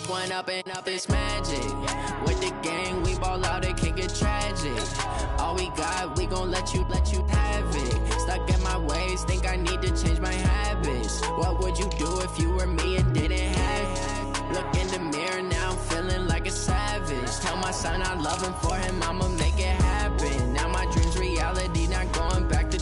One up and up is magic. With the gang, we ball out, it can get tragic. All we got, we gon' let you have it. Stuck in my ways, think I need to change my habits. What would you do if you were me and didn't have it? Look in the mirror, now I'm feeling like a savage. Tell my son I love him, for him I'ma make it happen. Now my dream's reality, not going back to.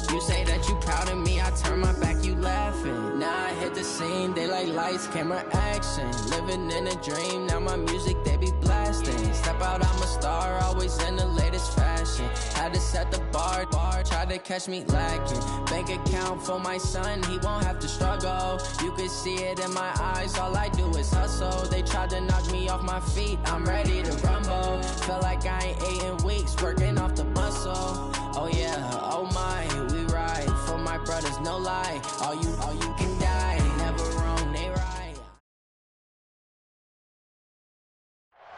You say that you proud of me, I turn my back, you laughing. Now I hit the scene, they like lights, camera, action. Living in a dream, now my music, they be blasting. Step out, I'm a star, always in the latest fashion. Had to set the bar, try to catch me lacking. Bank account for my son, he won't have to struggle. You can see it in my eyes, all I do is hustle. They tried to knock me off my feet, I'm ready to rumble. Feel like I ain't ate in weeks, working off the muscle. Oh yeah, oh my, we ride for my brothers, no lie. All you can die, never wrong, they right.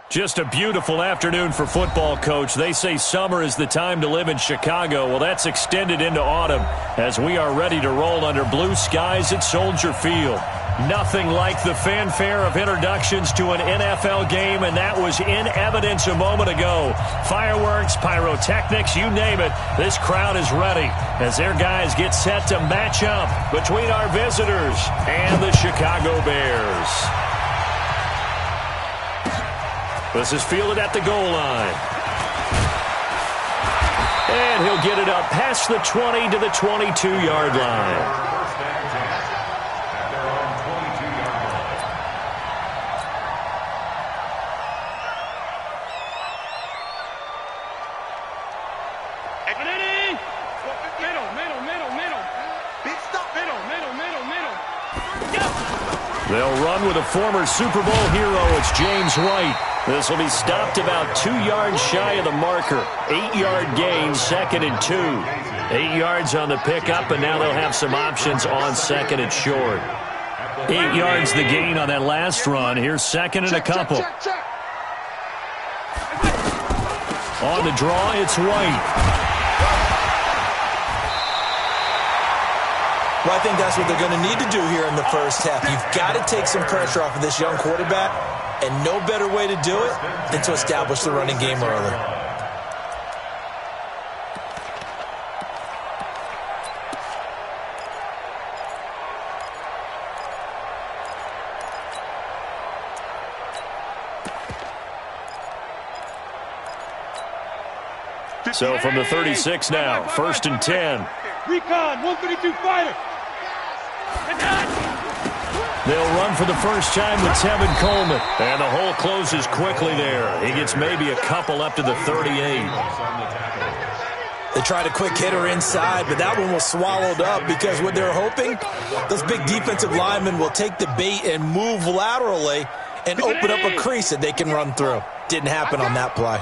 Just a beautiful afternoon for football, Coach. They say summer is the time to live in Chicago. Well, that's extended into autumn as we are ready to roll under blue skies at Soldier Field. Nothing like the fanfare of introductions to an NFL game, and that was in evidence a moment ago. Fireworks, pyrotechnics, you name it. This crowd is ready as their guys get set to match up between our visitors and the Chicago Bears. This is fielded at the goal line. And he'll get it up past the 20 to the 22-yard line. They'll run with a former Super Bowl hero. It's James White. This will be stopped about 2 yards shy of the marker. 8-yard gain, 2nd and 2. 8 yards on the pickup, and now they'll have some options on 2nd and short. 8 yards the gain on that last run. Here's 2nd and a couple. On the draw, it's White. Well, I think that's what they're going to need to do here in the first half. You've got to take some pressure off of this young quarterback, and no better way to do it than to establish the running game early. So from the 36 now, 1st and 10. Recon, 132 fighter. They'll run for the first time with Tevin Coleman. And the hole closes quickly there. He gets maybe a couple up to the 38. They tried a quick hitter inside, but that one was swallowed up because what they're hoping, those big defensive linemen will take the bait and move laterally and open up a crease that they can run through. Didn't happen on that play.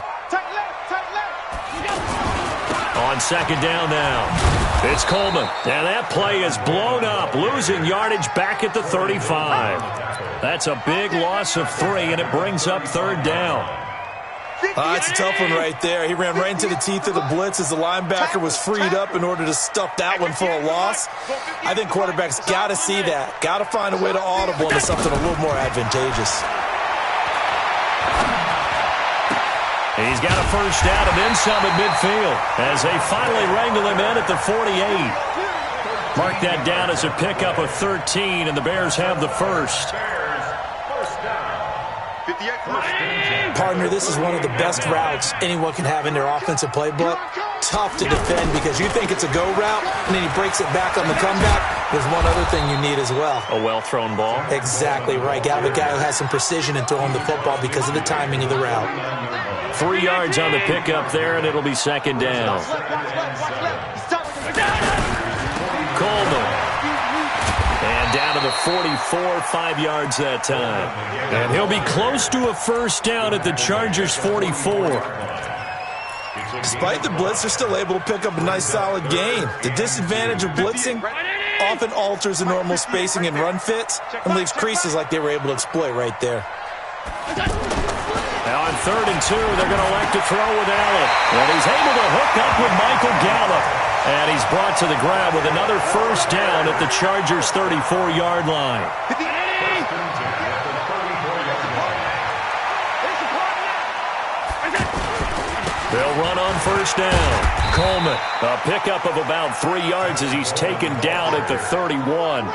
On 2nd down now, it's Coleman. And that play is blown up, losing yardage back at the 35. That's a big loss of 3, and it brings up 3rd down. It's a tough one right there. He ran right into the teeth of the blitz as the linebacker was freed up in order to stuff that one for a loss. I think quarterbacks got to see that. Got to find a way to audible into something a little more advantageous. He's got a first down and then some at midfield as they finally wrangle him in at the 48. Mark that down as a pickup of 13, and the Bears have the first. Partner, this is one of the best routes anyone can have in their offensive playbook. Tough to defend because you think it's a go route, and then he breaks it back on the comeback. There's one other thing you need as well. A well-thrown ball? Exactly right. Got a guy who has some precision in throwing the football because of the timing of the route. 3 yards on the pickup there, and it'll be 2nd down. Coleman. And down to the 44, 5 yards that time. And he'll be close to a first down at the Chargers' 44. Despite the blitz, they're still able to pick up a nice solid gain. The disadvantage of blitzing often alters the normal spacing and run fits and leaves creases like they were able to exploit right there. Now on 3rd and 2, they're going to elect to throw with Allen. And he's able to hook up with Michael Gallup. And he's brought to the ground with another first down at the Chargers' 34-yard line. They'll run on first down. Coleman, a pickup of about 3 yards as he's taken down at the 31.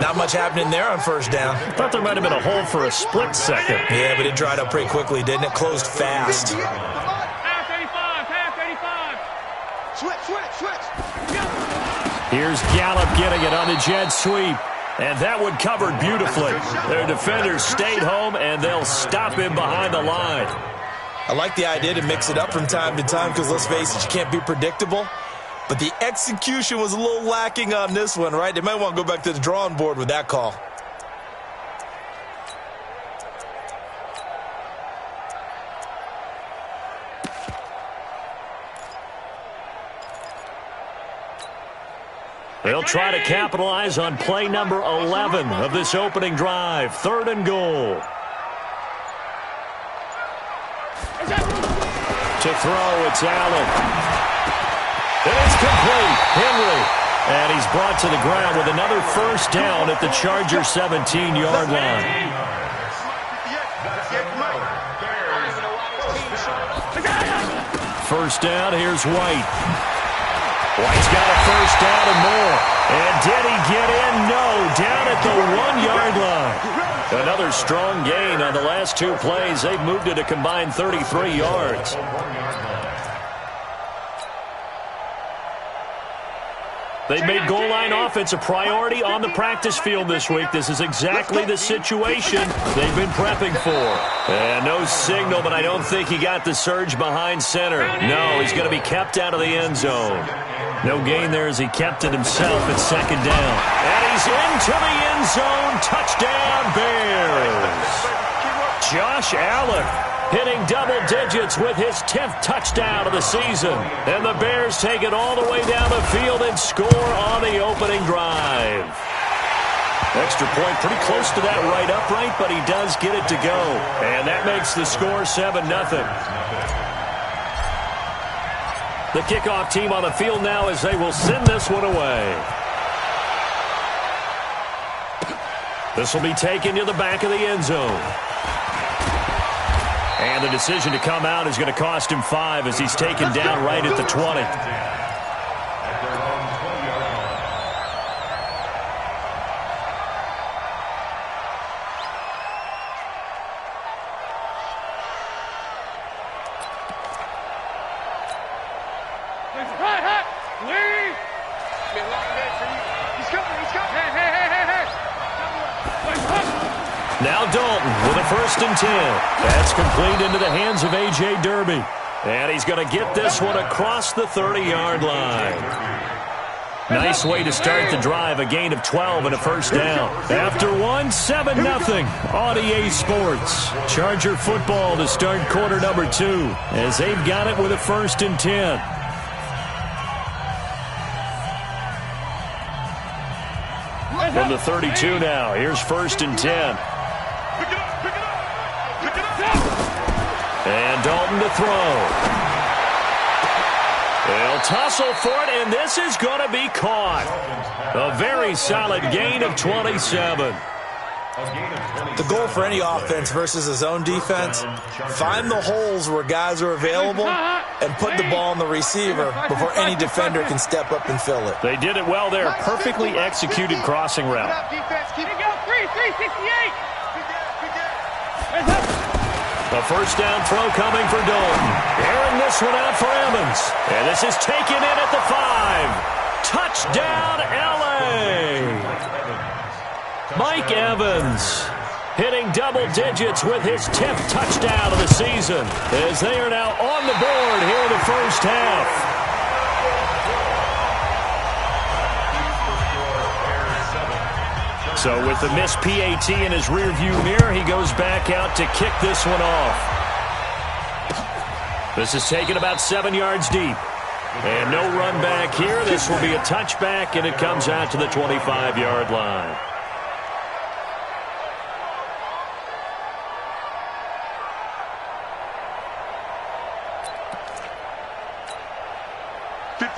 Not much happening there on first down. I thought there might have been a hole for a split second. Yeah, but it dried up pretty quickly, didn't it? Closed fast. Here's Gallup getting it on the jet sweep. And that one covered beautifully. Their defenders stayed home, and they'll stop him behind the line. I like the idea to mix it up from time to time because, let's face it, you can't be predictable. But the execution was a little lacking on this one, right? They might want to go back to the drawing board with that call. They'll try to capitalize on play number 11 of this opening drive. 3rd and goal. To throw, it's Allen. And it's complete. Henry. And he's brought to the ground with another first down at the Chargers' 17-yard line. First down, here's White. White's got a first down and more. And did he get in? No. Down at the 1-yard line. Another strong gain on the last 2 plays. They've moved it a combined 33 yards. They've made goal line offense a priority on the practice field this week. This is exactly the situation they've been prepping for. And no signal, but I don't think he got the surge behind center. No, he's going to be kept out of the end zone. No gain there as he kept it himself at 2nd down. And he's into the end zone. Touchdown, Bears. Josh Allen hitting double digits with his 10th touchdown of the season. And the Bears take it all the way down the field and score on the opening drive. Extra point pretty close to that right upright, but he does get it to go. And that makes the score 7-0. The kickoff team on the field now as they will send this one away. This will be taken to the back of the end zone. And the decision to come out is going to cost him 5 as he's taken down right at the 20. Now Dalton with a 1st and 10. That's complete into the hands of A.J. Derby. And he's going to get this one across the 30-yard line. Nice way to start the drive, a gain of 12 and a first down. After one, 7-0 on EA Sports. Charger football to start quarter number 2 as they've got it with a 1st and 10. From the 32 now, here's 1st and 10. And Dalton to throw. They'll tussle for it, and this is going to be caught. A very solid gain of 27. The goal for any offense versus his own defense, find the holes where guys are available and put the ball on the receiver before any defender can step up and fill it. They did it well there. Perfectly executed crossing route. A first down throw coming for Dalton. Airing this one out for Evans. And this is taken in at the 5. Touchdown, L.A. Mike Evans hitting double digits with his 10th touchdown of the season as they are now on the board here in the first half. So with the missed PAT in his rearview mirror, he goes back out to kick this one off. This is taken about 7 yards deep. And no run back here. This will be a touchback, and it comes out to the 25-yard line.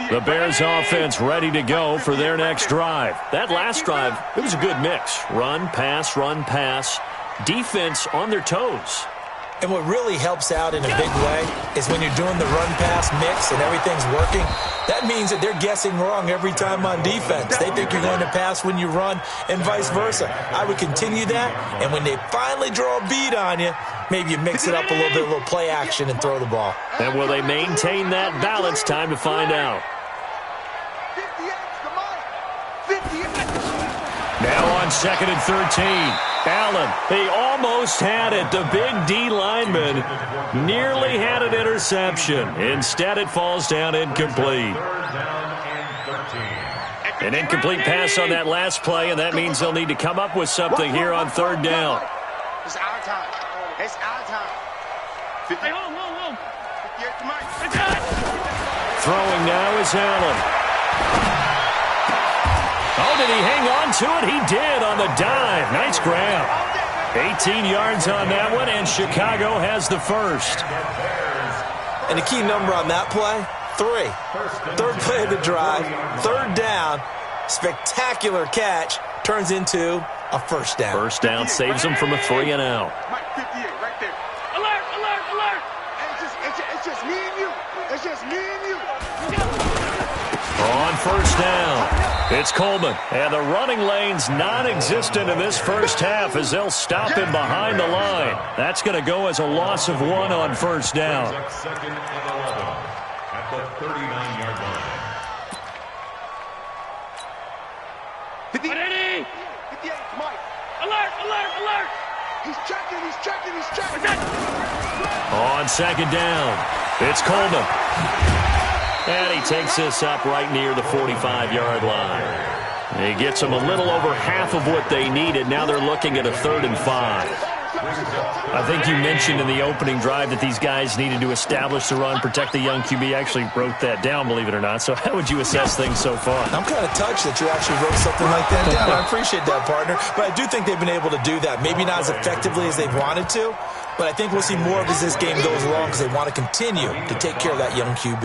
The Bears offense ready to go for their next drive. That last drive, it was a good mix. Run, pass, defense on their toes. And what really helps out in a big way is when you're doing the run-pass mix and everything's working, that means that they're guessing wrong every time on defense. They think you're going to pass when you run and vice versa. I would continue that, and when they finally draw a beat on you, maybe you mix it up a little bit, a little play action, and throw the ball. And will they maintain that balance? Time to find out. Now on 2nd and 13. Allen, he almost had it. The big D lineman nearly had an interception. Instead, it falls down incomplete. An incomplete pass on that last play, and that means they'll need to come up with something here on 3rd down. It's our time. It's our time. Hey, hold. Throwing now is Allen. Oh, did he hang on to it? He did on the dive. Nice grab. 18 yards on that one, and Chicago has the first. And the key number on that play, 3. 3rd play of the drive, 3rd down, spectacular catch, turns into a first down. First down saves them from a 3 and out. Mike 58 right there. Alert. It's just me and you. It's just me and you. On 1st down. It's Coleman, and the running lane's non-existent in this first half as they'll stop him behind the line. That's going to go as a loss of 1 on 1st down. 2nd and 11 at the 39-yard line. 58, Mike. Alert. He's checking. On 2nd down, it's Coleman. And he takes this up right near the 45-yard line. He gets them a little over half of what they needed. Now they're looking at a 3rd and 5. I think you mentioned in the opening drive that these guys needed to establish the run, protect the young QB. I actually wrote that down, believe it or not. So how would you assess things so far? I'm kind of touched that you actually wrote something like that down. I appreciate that, partner. But I do think they've been able to do that. Maybe not as effectively as they've wanted to, but I think we'll see more of as this game goes along because they want to continue to take care of that young QB.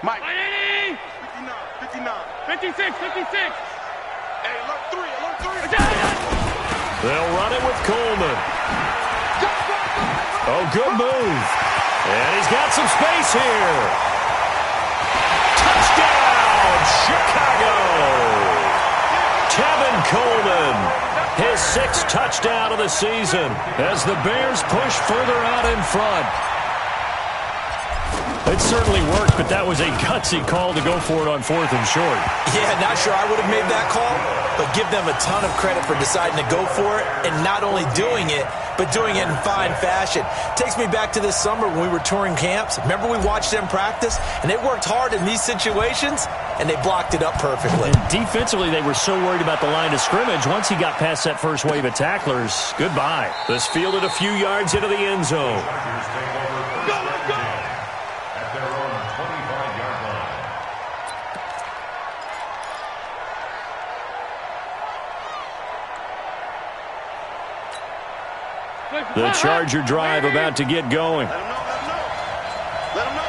Mike. 59. 56. Hey, alert 3. They'll run it with Coleman. Oh, good move. And he's got some space here. Touchdown, Chicago. Tevin Coleman, his 6th touchdown of the season as the Bears push further out in front. It certainly worked, but that was a gutsy call to go for it on 4th and short. Yeah, not sure I would have made that call, but give them a ton of credit for deciding to go for it and not only doing it, but doing it in fine fashion. Takes me back to this summer when we were touring camps. Remember we watched them practice, and they worked hard in these situations, and they blocked it up perfectly. And defensively, they were so worried about the line of scrimmage. Once he got past that first wave of tacklers, goodbye. This fielded a few yards into the end zone. The Charger drive about to get going. Let him know.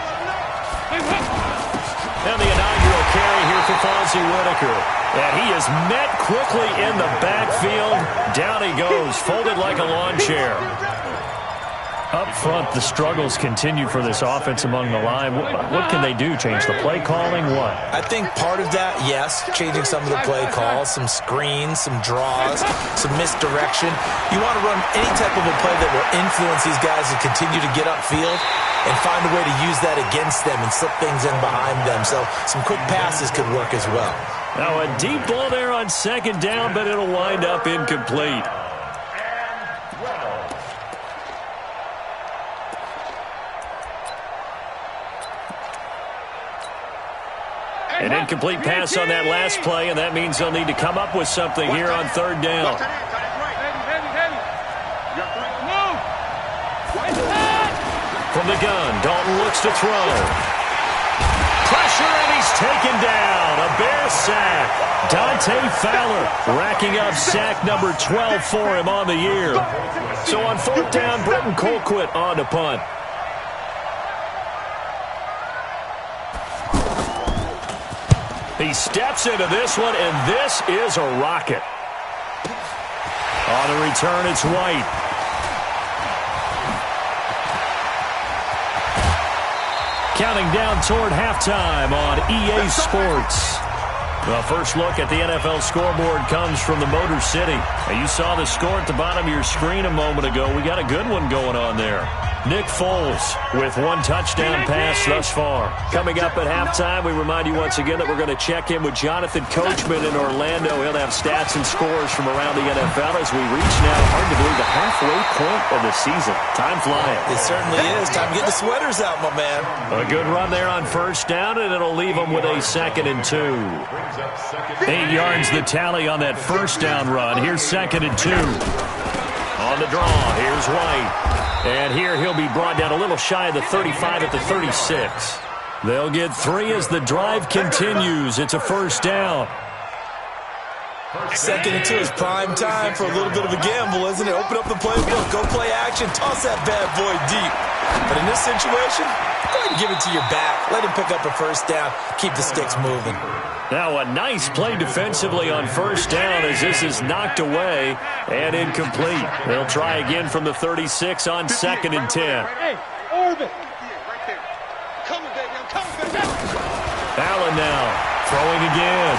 And the inaugural carry here for Fonzie Whitaker. And he is met quickly in the backfield. Down he goes, folded like a lawn chair. Up front, the struggles continue for this offense among the line. What can they do? Change the play calling? What? I think part of that, yes, changing some of the play calls, some screens, some draws, some misdirection. You want to run any type of a play that will influence these guys to continue to get upfield and find a way to use that against them and slip things in behind them. So some quick passes could work as well. Now a deep ball there on 2nd down, but it'll wind up incomplete. An incomplete pass on that last play, and that means they'll need to come up with something here on 3rd down. From the gun, Dalton looks to throw. pressure, and he's taken down. A Bear sack. Dante Fowler racking up sack number 12 for him on the year. So on 4th down, Britton Colquitt on to punt. He steps into this one, and this is a rocket. On the return, it's White. Counting down toward halftime on EA Sports. The first look at the NFL scoreboard comes from the Motor City. And you saw the score at the bottom of your screen a moment ago. We got a good one going on there. Nick Foles with 1 touchdown pass thus far. Coming up at halftime, we remind you once again that we're going to check in with Jonathan Coachman in Orlando. He'll have stats and scores from around the NFL as we reach now, hard to believe, the halfway point of the season. Time flying. It certainly is. Time to get the sweaters out, my man. A good run there on 1st down, and it'll leave them with a 2nd and 2. 8 yards the tally on that 1st down run. Here's 2nd and 2. On the draw, here's White. And here he'll be brought down a little shy of the 35 at the 36. They'll get 3 as the drive continues. It's a 1st down. 2nd and 2 is prime time for a little bit of a gamble, isn't it? Open up the playbook, go play action, toss that bad boy deep. But in this situation, go ahead and give it to your back. Let him pick up a 1st down, keep the sticks moving. Now a nice play defensively on 1st down as this is knocked away and incomplete. They'll try again from the 36 on 2nd and 10. Hey, Orbit. Allen now throwing again.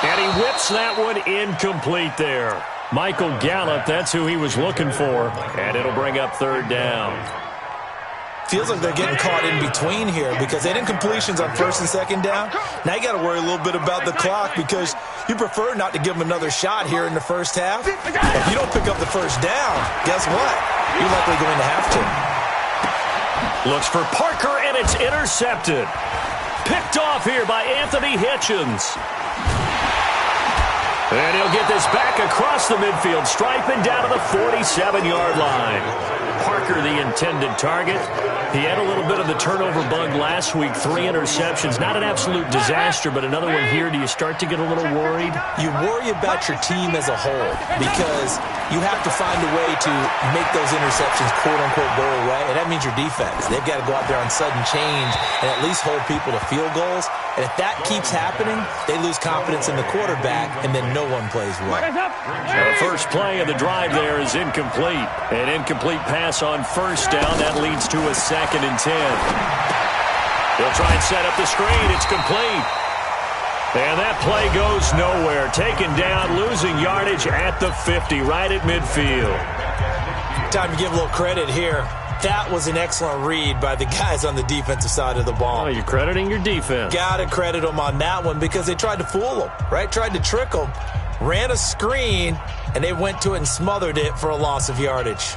And he whips that one incomplete there. Michael Gallup, that's who he was looking for. And it'll bring up 3rd down. Feels like they're getting caught in between here because they did incompletions on 1st and 2nd down. Now you got to worry a little bit about the clock because you prefer not to give them another shot here in the 1st half. If you don't pick up the 1st down, guess what? You're likely going to have to. Looks for Parker, and it's intercepted. Picked off here by Anthony Hitchens. And he'll get this back across the midfield stripe and down to the 47-yard line. Parker, the intended target. He had a little bit of the turnover bug last week. 3 interceptions. Not an absolute disaster, but another one here. Do you start to get a little worried? You worry about your team as a whole because you have to find a way to make those interceptions, quote-unquote, go away, and that means your defense. They've got to go out there on sudden change and at least hold people to field goals. And if that keeps happening, they lose confidence in the quarterback, and then no one plays well. The first play of the drive there is incomplete. An incomplete pass on 1st down. That leads to a 2nd and 10. They'll try and set up the screen. It's complete. And that play goes nowhere. Taken down, losing yardage at the 50, right at midfield. Time to give a little credit here. That was an excellent read by the guys on the defensive side of the ball. Oh, you're crediting your defense. Got to credit them on that one because they tried to fool them, right? Tried to trick them. Ran a screen, and they went to it and smothered it for a loss of yardage.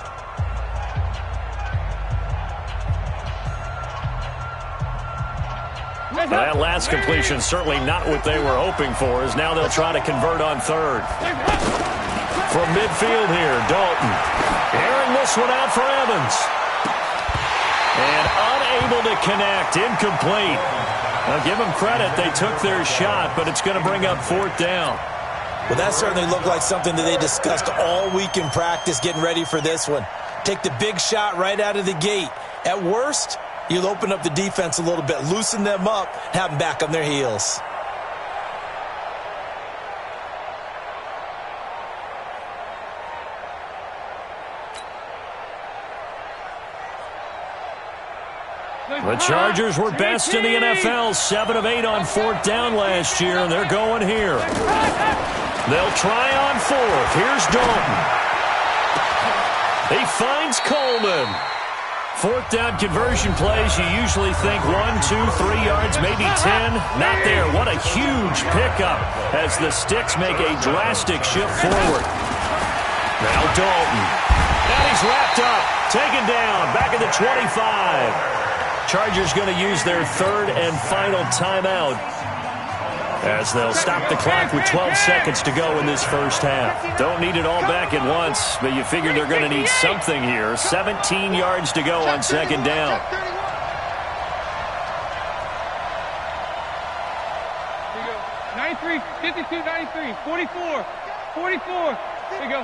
That last completion certainly not what they were hoping for, as now they'll try to convert on 3rd. From midfield here, Dalton. Airing this one out for Evans. And unable to connect, incomplete. Now give them credit, they took their shot, but it's going to bring up 4th down. Well, that certainly looked like something that they discussed all week in practice getting ready for this one. Take the big shot right out of the gate. At worst, you'll open up the defense a little bit, loosen them up, have them back on their heels. The Chargers were best in the NFL, 7 of 8 on 4th down last year, and they're going here. They'll try on 4th. Here's Dalton. He finds Coleman. 4th down conversion plays, you usually think 1, 2, 3 yards, maybe 10. Not there. What a huge pickup as the Sticks make a drastic shift forward. Now Dalton. And he's wrapped up. Taken down. Back at the 25. Chargers going to use their 3rd and final timeout as they'll stop the clock with 12 seconds to go in this 1st half. Don't need it all back at once, but you figure they're going to need something here. 17 yards to go on 2nd down. 93, 52, 93, 44, 44. There you go.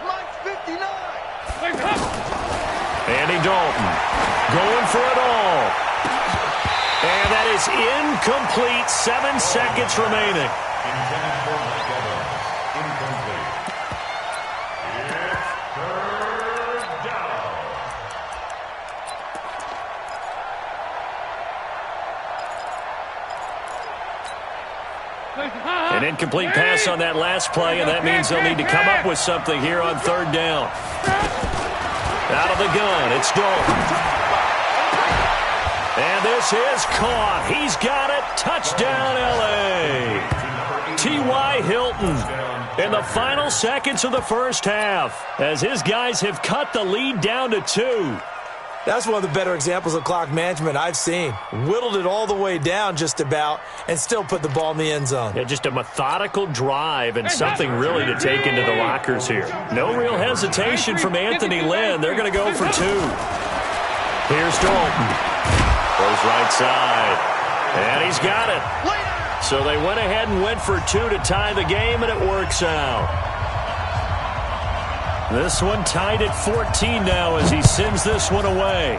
Mine's 59. Andy Dalton going for it all. And that is incomplete. 7 seconds remaining. Intended for Mike Evans. Incomplete. It's third down. An incomplete pass on that last play, and that means they'll need to come up with something here on third down. Out of the gun, it's Dalton. And this is caught. He's got it. Touchdown, L.A. T.Y. Hilton in the final seconds of the first half as his guys have cut the lead down to 2. That's one of the better examples of clock management I've seen. Whittled it all the way down just about and still put the ball in the end zone. Yeah, just a methodical drive and something really to take into the lockers here. No real hesitation from Anthony Lynn. They're going to go for 2. Here's Dalton. Goes right side. And he's got it. So they went ahead and went for 2 to tie the game, and it works out. This one tied at 14 now as he sends this one away.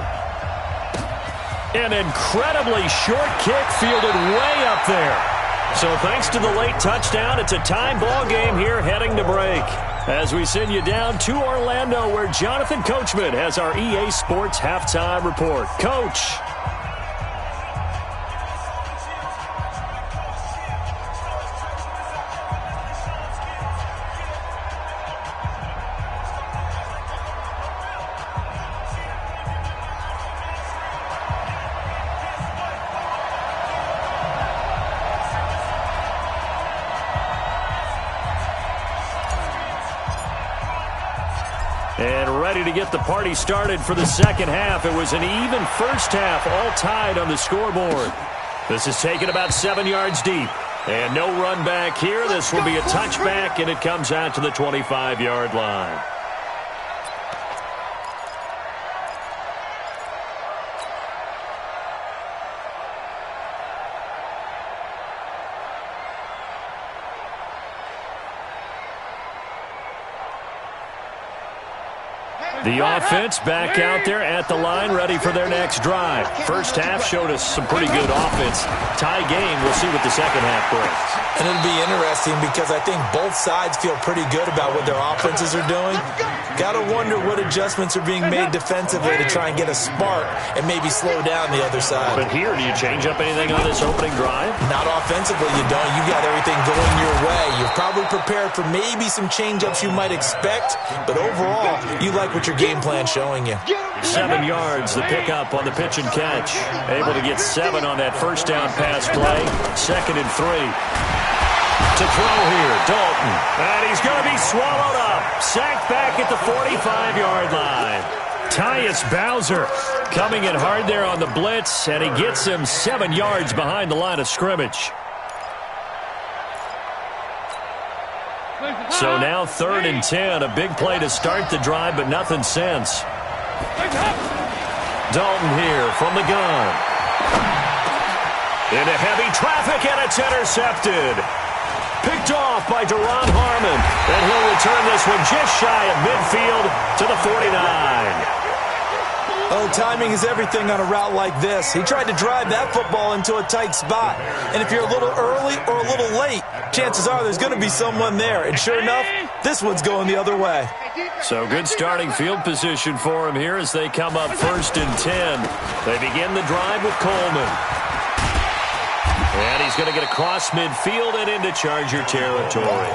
An incredibly short kick fielded way up there. So thanks to the late touchdown, it's a tie ball game here heading to break. As we send you down to Orlando, where Jonathan Coachman has our EA Sports halftime report. Coach. And ready to get the party started for the second half. It was an even first half, all tied on the scoreboard. This is taken about 7 yards deep. And no run back here. This will be a touchback, and it comes out to the 25-yard line. The offense back out there at the line, ready for their next drive. First half showed us some pretty good offense. Tie game, we'll see what the second half brings. And it'll be interesting because I think both sides feel pretty good about what their offenses are doing. Got to wonder what adjustments are being made defensively to try and get a spark and maybe slow down the other side. But here, do you change up anything on this opening drive? Not offensively, you don't. You got everything going your way. You're probably prepared for maybe some change-ups you might expect, but overall, you like what your game plan showing you. 7 yards, the pickup on the pitch and catch. Able to get 7 on that first down pass play. 2nd and 3. To throw here, Dalton. And he's going to be swallowed up. Sacked back at the 45-yard line. Tyus Bowser coming in hard there on the blitz, and he gets him 7 yards behind the line of scrimmage. So now 3rd and 10, a big play to start the drive, but nothing since. Dalton here from the gun. Into heavy traffic, and it's intercepted. Picked off by Deron Harmon, and he'll return this one just shy of midfield to the 49. Oh, timing is everything on a route like this. He tried to drive that football into a tight spot. And if you're a little early or a little late, chances are there's going to be someone there. And sure enough, this one's going the other way. So good starting field position for him here as they come up 1st and 10. They begin the drive with Coleman. And he's going to get across midfield and into Charger territory.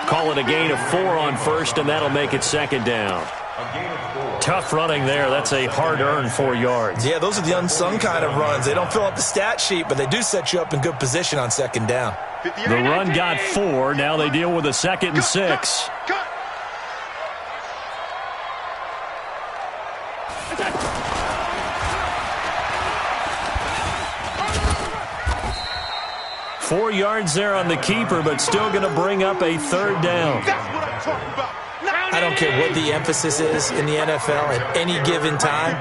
Call it a gain of 4 on 1st, and that'll make it 2nd down. Tough running there. That's a hard-earned 4 yards. Yeah, those are the unsung kind of runs. They don't fill up the stat sheet, but they do set you up in good position on 2nd down. The run got 4. Now they deal with a 2nd and 6. 4 yards there on the keeper, but still going to bring up a 3rd down. That's what I'm talking about. I don't care what the emphasis is in the NFL at any given time.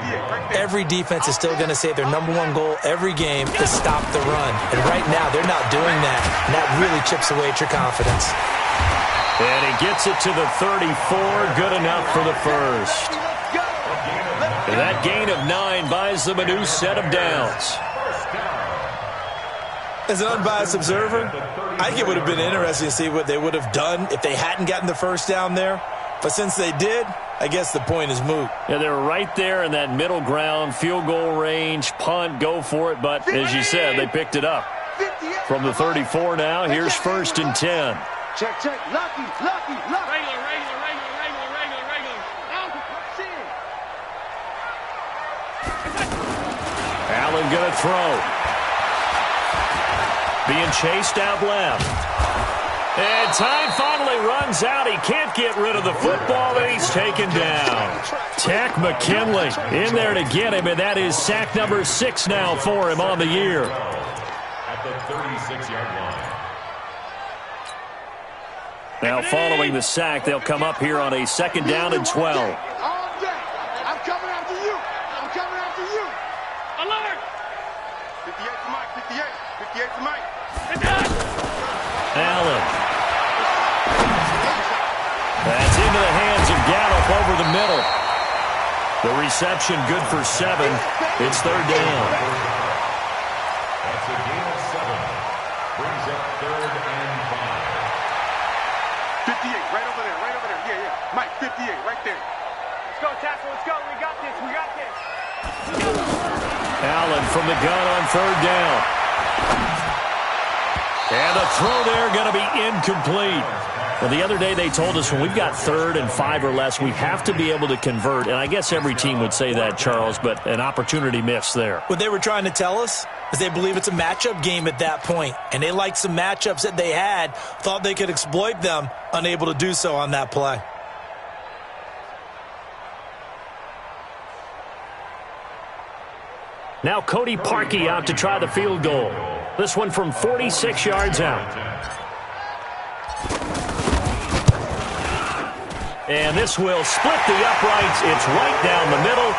Every defense is still going to say their number one goal every game is stop the run. And right now, they're not doing that, and that really chips away at your confidence. And he gets it to the 34. Good enough for the first. That gain of 9 buys them a new set of downs. As an unbiased observer, I think it would have been interesting to see what they would have done if they hadn't gotten the first down there. But since they did, I guess the point is moot. Yeah, they were right there in that middle ground, field goal range, punt, go for it. But as you said, they picked it up. From the 34 now, here's 1st and 10. Check, check. Lucky. Regular. Allen going to throw. Being chased out left. And time finally runs out. He can't get rid of the football, and he's taken down. Tack McKinley in there to get him, and that is sack number 6 now for him on the year. At the 36-yard line. Now following the sack, they'll come up here on a 2nd down and 12. All day. I'm coming after you. Alert! 58 to Mike. 58 to Mike. Allen. That's into the hands of Gallup over the middle. The reception good for 7. It's 3rd down. That's a gain of 7. Brings up 3rd and 5. 58, right over there. Yeah. Mike, 58, right there. Let's go, tackle. Let's go. We got this. Allen from the gun on 3rd down. And the throw there going to be incomplete. Well, the other day they told us when we've got 3rd and 5 or less, we have to be able to convert. And I guess every team would say that, Charles, but an opportunity missed there. What they were trying to tell us is they believe it's a matchup game at that point, and they liked some matchups that they had, thought they could exploit them, unable to do so on that play. Now Cody Parkey out to try the field goal. This one from 46 yards out. And this will split the uprights. It's right down the middle.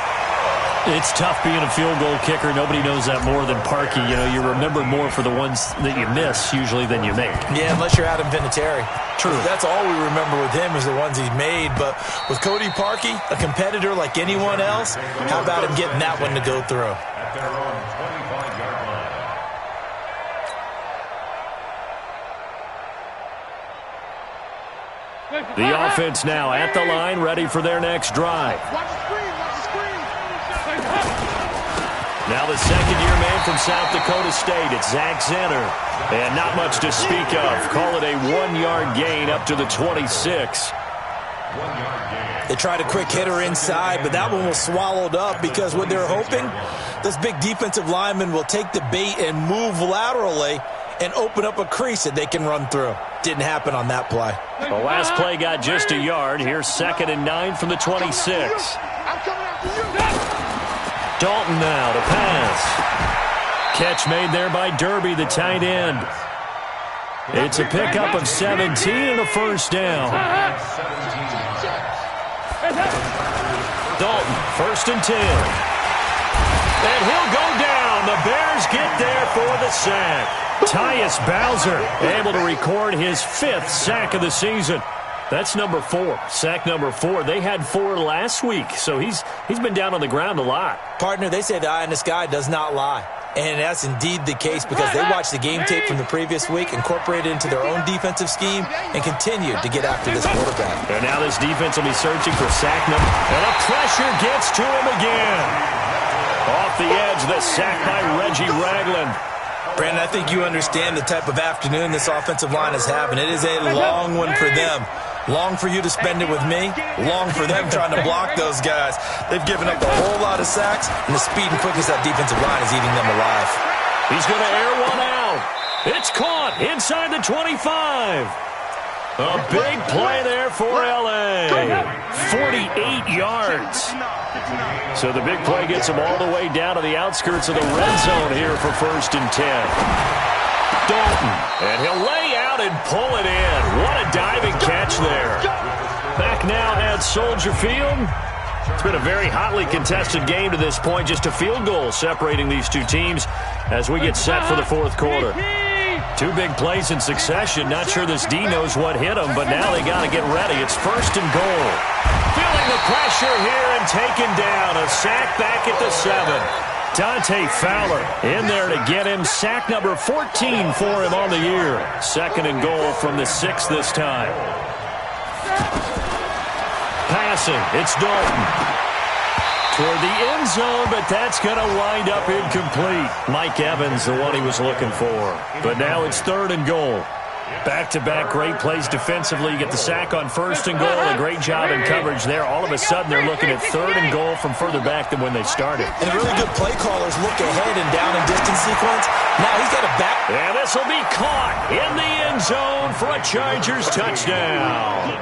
It's tough being a field goal kicker. Nobody knows that more than Parkey. You know, you're remembered more for the ones that you miss usually than you make. Yeah, unless you're Adam Vinatieri. True. That's all we remember with him is the ones he's made. But with Cody Parkey, a competitor like anyone else, how about him getting that one to go through? At their own 25-yard line. The offense now at the line, ready for their next drive. Watch the screen. Now the second-year man from South Dakota State, it's Zach Zenner. And not much to speak of. Call it a 1-yard gain up to the 26. 1-yard gain. They tried a quick hitter inside, but that one was swallowed up because what they're hoping, this big defensive lineman will take the bait and move laterally and open up a crease that they can run through. Didn't happen on that play. The last play got just a yard. Here's 2nd and 9 from the 26. I'm coming after you. Dalton now to pass. Catch made there by Derby, the tight end. It's a pickup of 17 and a 1st down. Dalton, 1st and 10. And he'll go down. The Bears get there for the sack. Tyus Bowser able to record his 5th sack of the season. That's number 4, sack number 4. They had 4 last week, so he's been down on the ground a lot. Partner, they say the eye in the sky does not lie. And that's indeed the case because they watched the game tape from the previous week, incorporated it into their own defensive scheme, and continued to get after this quarterback. And now this defense will be searching for sack number. And the pressure gets to him again. Off the edge, the sack by Reggie Ragland. Brandon, I think you understand the type of afternoon this offensive line is having. It is a long one for them. Long for you to spend it with me. Long for them trying to block those guys. They've given up a whole lot of sacks, and the speed and quickness of that defensive line is eating them alive. He's going to air one out. It's caught inside the 25. A big play there for L.A. 48 yards. So the big play gets him all the way down to the outskirts of the red zone here for 1st and 10. Dalton, and he'll lay out and pull it in. What a diving catch there. Back now at Soldier Field. It's been a very hotly contested game to this point. Just a field goal separating these two teams as we get set for the fourth quarter. Two big plays in succession. Not sure this D knows what hit them, but now they got to get ready. It's first and goal. Feeling the pressure here and taken down. A sack back at the 7. Dante Fowler in there to get him. Sack number 14 for him on the year. Second and goal from the 6 this time. Passing, it's Dalton. Toward the end zone, but that's going to wind up incomplete. Mike Evans, the one he was looking for. But now it's third and goal. Back-to-back great plays defensively. You get the sack on first and goal. A great job in coverage there. All of a sudden, they're looking at third and goal from further back than when they started. And really good play callers look ahead and down and distance sequence. Now he's got a back. And this will be caught in the end zone for a Chargers touchdown.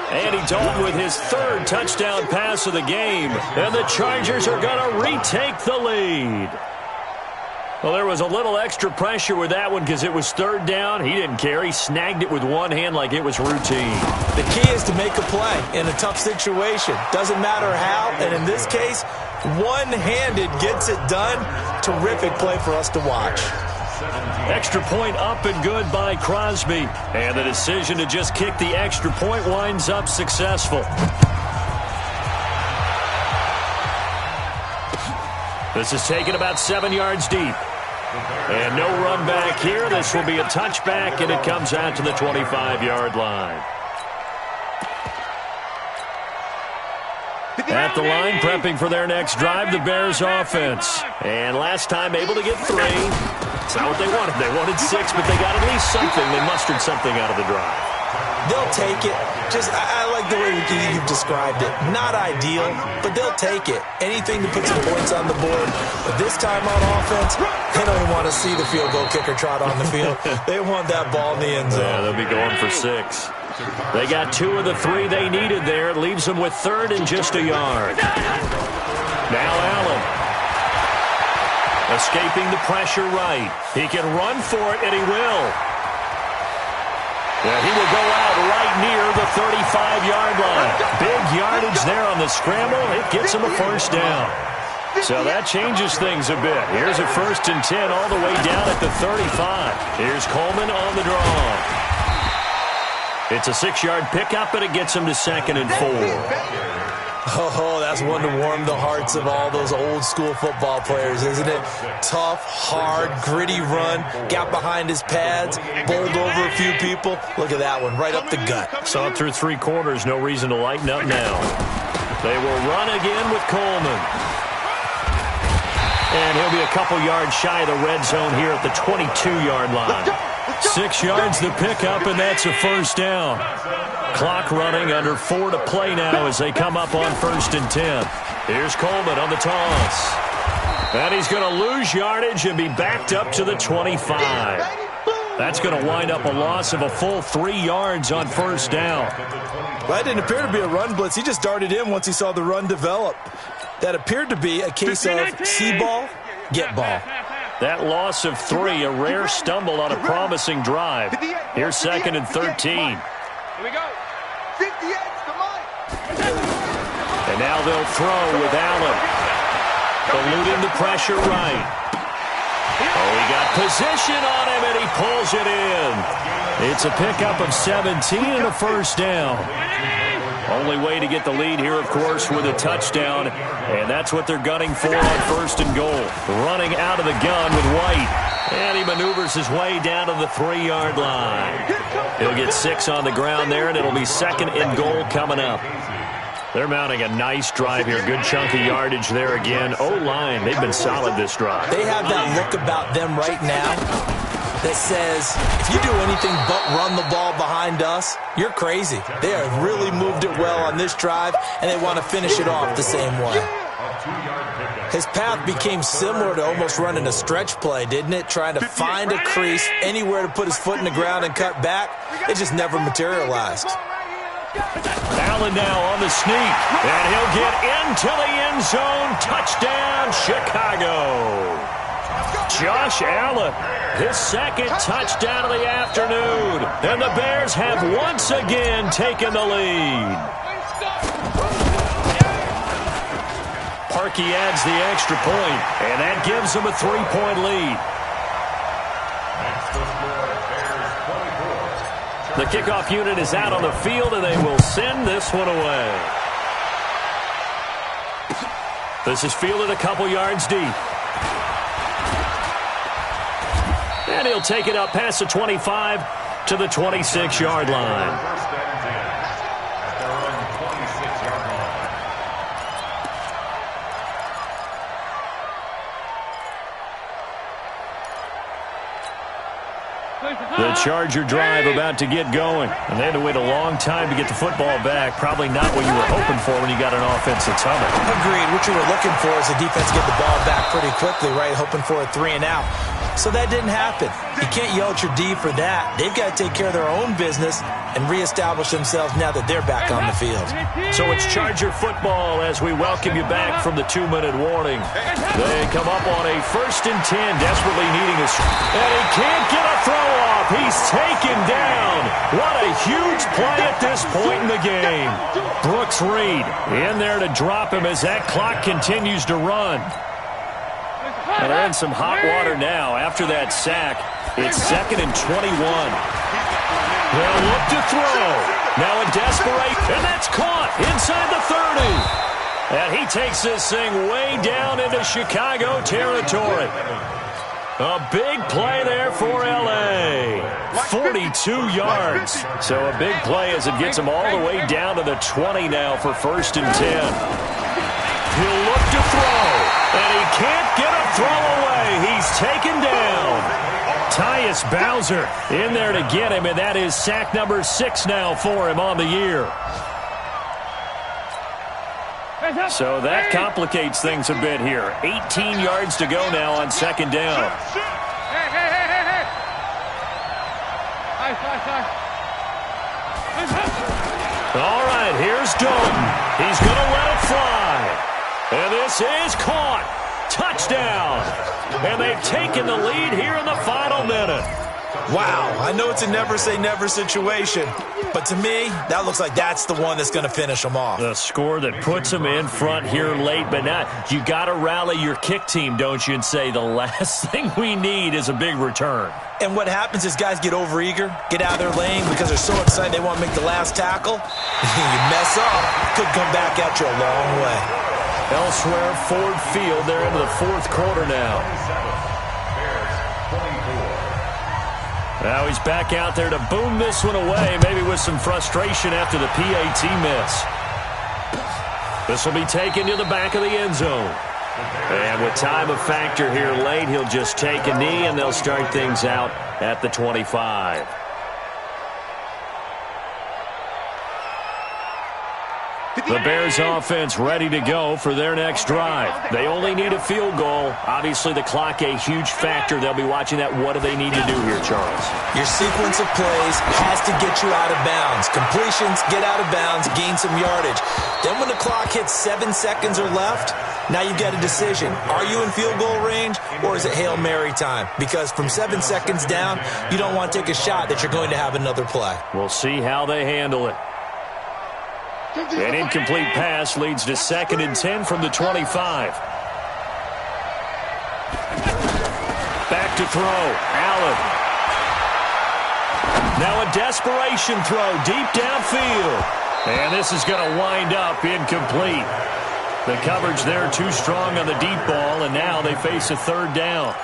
Andy Dalton with his third touchdown pass of the game. And the Chargers are going to retake the lead. Well, there was a little extra pressure with that one because it was third down. He didn't care. He snagged it with one hand like it was routine. The key is to make a play in a tough situation. Doesn't matter how, and in this case, one-handed gets it done. Terrific play for us to watch. Extra point up and good by Crosby. And the decision to just kick the extra point winds up successful. This is taken about 7 yards deep. And no run back here. This will be a touchback, and it comes out to the 25-yard line. At the line, prepping for their next drive, the Bears offense. And last time able to get 3. It's not what they wanted. They wanted 6, but they got at least something. They mustered something out of the drive. They'll take it. I like the way you've described it. Not ideal, but they'll take it. Anything to put some points on the board. But this time on offense, they don't even want to see the field goal kicker trot on the field. They want that ball in the end zone. Yeah, they'll be going for 6. They got 2 of the 3 they needed there. It leaves them with third and just a yard. Now Allen. Escaping the pressure right. He can run for it, and he will. Yeah, he will go out right near the 35-yard line. Big yardage there on the scramble. It gets him a first down. So that changes things a bit. Here's a first and 10 all the way down at the 35. Here's Coleman on the draw. It's a 6-yard pickup, and it gets him to second and 4. Oh, that's one to warm the hearts of all those old-school football players, isn't it? Tough, hard, gritty run. Got behind his pads, bowled over a few people. Look at that one, right up the gut. Saw it through 3 quarters. No reason to lighten up now. They will run again with Coleman. And he'll be a couple yards shy of the red zone here at the 22-yard line. 6 yards the pickup, and that's a first down. Clock running, under 4 to play now as they come up on first and 10. Here's Coleman on the toss. And he's going to lose yardage and be backed up to the 25. That's going to wind up a loss of a full 3 yards on first down. Well, that didn't appear to be a run blitz. He just darted in once he saw the run develop. That appeared to be a case of see ball, get ball. That loss of 3, a rare stumble on a promising drive. Here's second and 13. Here we go. 58 to Mike. And now they'll throw with Allen. Eluding the pressure right. Oh, he got position on him, and he pulls it in. It's a pickup of 17 and a first down. Only way to get the lead here, of course, with a touchdown. And that's what they're gunning for on first and goal. Running out of the gun with White. And he maneuvers his way down to the 3-yard line. He'll get 6 on the ground there, and it'll be second and goal coming up. They're mounting a nice drive here. Good chunk of yardage there again. O-line, they've been solid this drive. They have that look about them right now that says, if you do anything but run the ball behind us, you're crazy. They have really moved it well on this drive, and they want to finish it off the same way. His path became similar to almost running a stretch play, didn't it? Trying to find a crease, anywhere to put his foot in the ground and cut back. It just never materialized. Allen now on the sneak, and he'll get into the end zone. Touchdown, Chicago. Josh Allen, his second touchdown of the afternoon. And the Bears have once again taken the lead. Parkey adds the extra point, and that gives them a 3-point lead. The kickoff unit is out on the field, and they will send this one away. This is fielded a couple yards deep. And he'll take it up past the 25 to the 26-yard line. The Charger drive about to get going. And they had to wait a long time to get the football back. Probably not what you were hoping for when you got an offensive tunnel. Agreed. What you were looking for is the defense get the ball back pretty quickly, right? Hoping for a 3-and-out. So that didn't happen. You can't yell at your D for that. They've got to take care of their own business and reestablish themselves now that they're back on the field. So it's Charger football as we welcome you back from the 2-minute warning. They come up on a 1st and 10, desperately needing a... And he can't get a throw off. He's taken down. What a huge play at this point in the game. Brooks Reed in there to drop him as that clock continues to run. And they're in some hot water now after that sack. It's 2nd and 21. They'll look to throw. Now a desperate, and that's caught inside the 30. And he takes this thing way down into Chicago territory. A big play there for L.A. 42 yards. So a big play as it gets him all the way down to the 20 now for 1st and 10. He'll look to throw, and he can't get a throw away. He's taken down. Tyus Bowser in there to get him, and that is sack number 6 now for him on the year. So that complicates things a bit here. 18 yards to go now on 2nd down. All right, here's Dalton. He's going to let it fly. And this is caught. Touchdown. And they've taken the lead here in the final minute. Wow, I know it's a never-say-never situation, but to me, that looks like that's the one that's going to finish them off. The score that puts them in front here late, but now you got to rally your kick team, don't you, and say the last thing we need is a big return. And what happens is guys get overeager, get out of their lane because they're so excited they want to make the last tackle. You mess up, could come back at you a long way. Elsewhere, Ford Field, they're into the 4th quarter now. Now he's back out there to boom this one away, maybe with some frustration after the PAT miss. This will be taken to the back of the end zone. And with time a factor here late, he'll just take a knee, and they'll start things out at the 25. The Bears offense ready to go for their next drive. They only need a field goal. Obviously, the clock a huge factor. They'll be watching that. What do they need to do here, Charles? Your sequence of plays has to get you out of bounds. Completions, get out of bounds, gain some yardage. Then when the clock hits 7 seconds or left, now you've got a decision. Are you in field goal range, or is it Hail Mary time? Because from 7 seconds down, you don't want to take a shot that you're going to have another play. We'll see how they handle it. An incomplete pass leads to 2nd and 10 from the 25. Back to throw. Allen. Now a desperation throw deep downfield. And this is going to wind up incomplete. The coverage there too strong on the deep ball, and now they face a 3rd down.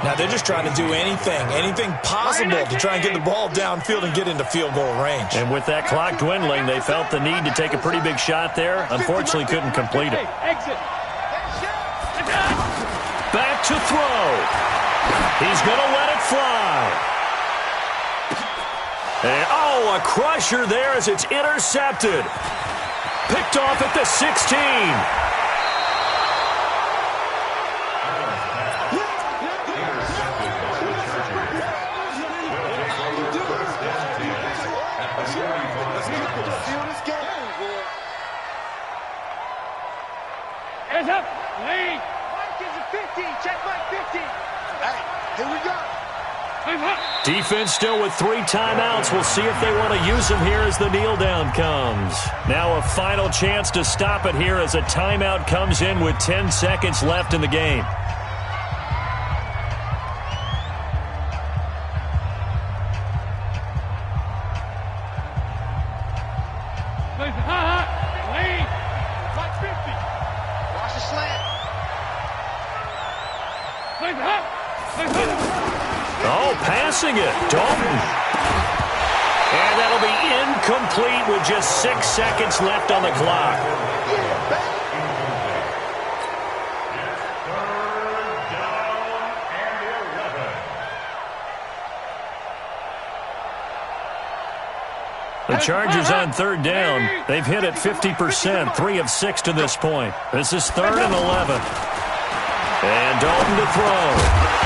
Now they're just trying to do anything possible to try and get the ball downfield and get into field goal range. And with that clock dwindling, they felt the need to take a pretty big shot there. Unfortunately, couldn't complete it. Back to throw. He's going to let it fly. And, oh, a crusher there as it's intercepted. Picked off at the 16. seconds and 50. Check my 50. Hey, here we go. Defense still with 3 timeouts. We'll see if they want to use them here as the kneel down comes. Now a final chance to stop it here as a timeout comes in with 10 seconds left in the game. Oh, passing it. Dalton. And that'll be incomplete with just 6 seconds left on the clock. The Chargers on 3rd down. They've hit it 50%, 3 of 6 to this point. This is 3rd and 11. And Dalton to throw.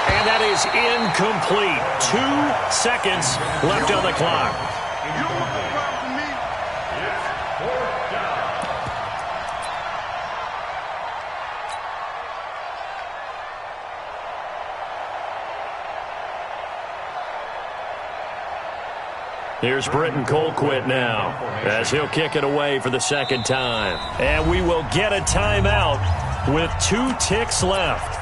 And that is incomplete. 2 seconds left on the clock. Here's Britton Colquitt now as he'll kick it away for the 2nd time. And we will get a timeout with 2 ticks left.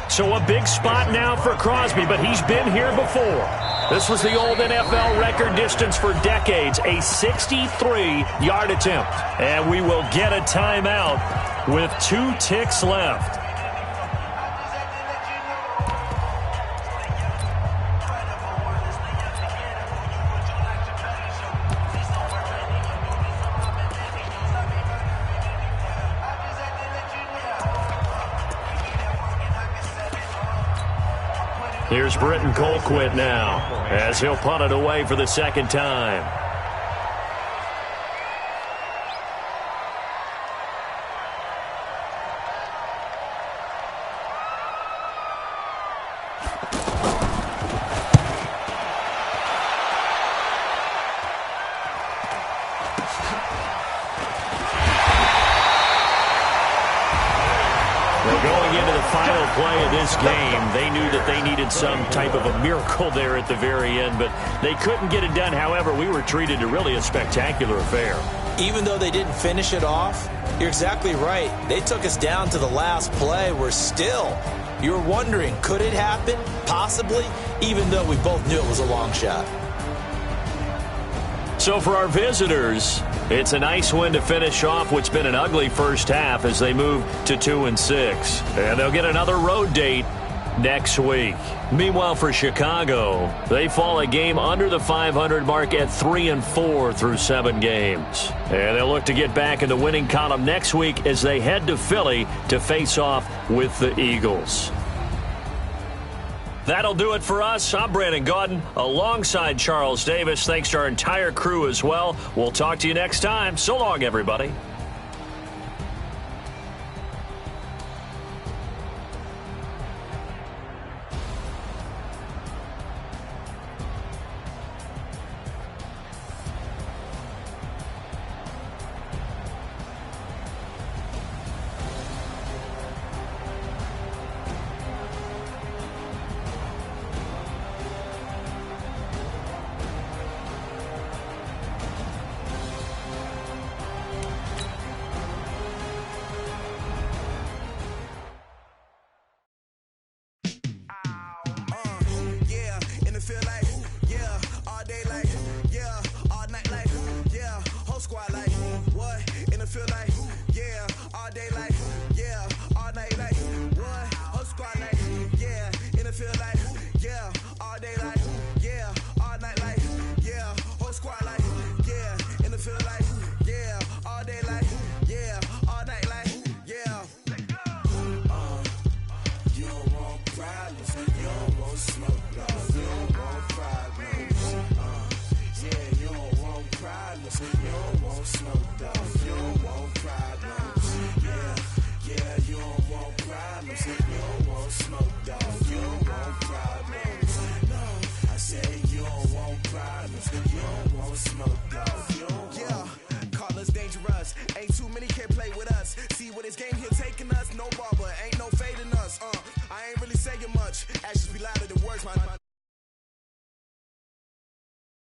So a big spot now for Crosby, but he's been here before. This was the old NFL record distance for decades, a 63-yard attempt. And we will get a timeout with 2 ticks left. Here's Britton Colquitt now as he'll punt it away for the 2nd time. Play of this game, they knew that they needed some type of a miracle there at the very end, but they couldn't get it done. However, we were treated to really a spectacular affair. Even though they didn't finish it off, you're exactly right. They took us down to the last play. We're still, you're wondering, could it happen? Possibly, even though we both knew it was a long shot. So for our visitors, it's a nice win to finish off what's been an ugly first half as they move to 2-6. And they'll get another road date next week. Meanwhile, for Chicago, they fall a game under the 500 mark at 3-4 through 7 games. And they'll look to get back in the winning column next week as they head to Philly to face off with the Eagles. That'll do it for us. I'm Brandon Gaudin alongside Charles Davis. Thanks to our entire crew as well. We'll talk to you next time. So long, everybody.